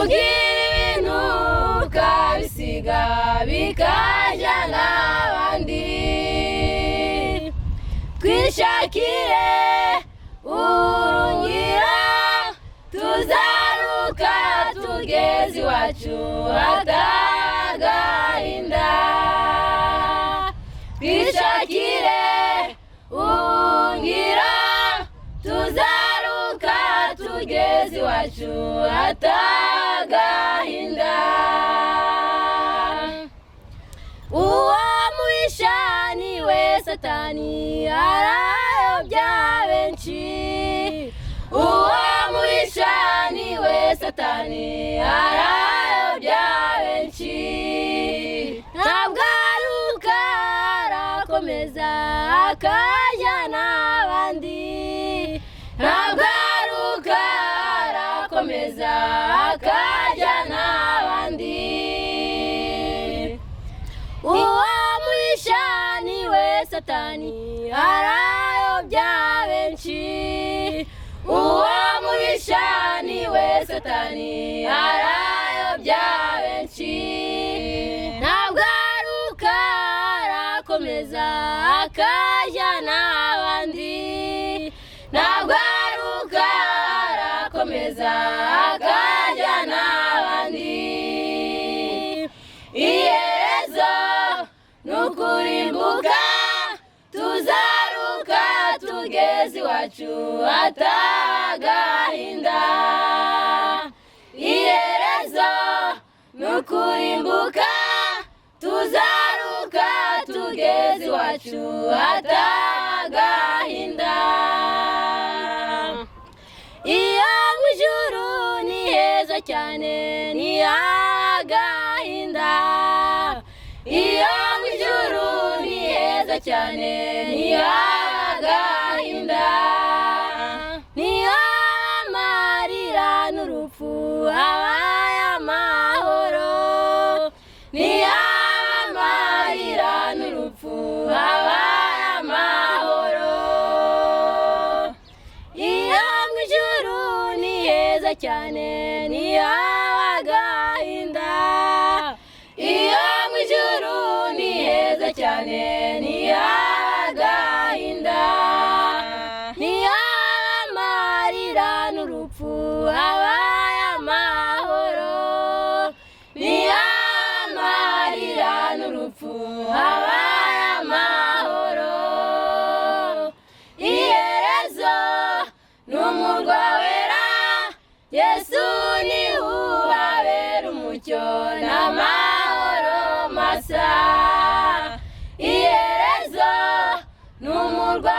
ugira ibintu ukabisiga bikajya n'abandi twishakire urungira tuzaruka tugeze iwacu hatagahinda twishakire urungira tuzaruka tugeze iwacu hatagahinda uwo mubisha niwe Satani arayobya benshi uwo mubisha niwe Satani arayobya benshi ntabwo aruka arakomeza akajya n'abandi ntabwo aruka arakomeza akajya n'abandi uwo mubisha niwe Satani arayobya benshi uwo mubisha niwe Satani arayobya benshi ntabwo aruka arakomeza akajya n'abandi ntabwo aruka arakomeza akajya n'abandi iherezo nukurimbuka tuzaruka tugeze iwacu hatagahinda iherezo nukurimbuka tuzaruka tugeze iwacu hatagahinda iyo mu ijuru ni heza cyane ni agahinda iyo mu ijuru ni heza cyane ni agahinda niyo amarira n'urupfu habaye amahoro niyo amarira n'urupfu habaye amahoro iyo mu ijuru ni heza cyane ni agahinda iyo mu ijuru ni heza cyane ni agahinda niyo amarira n'urupfu habaye amahoro niyo amarira n'urupfu habaye amahoro iherezo n'umurwa wera Yesu ni uhabera umucyo n'amahoro masa iherezo n'umurwa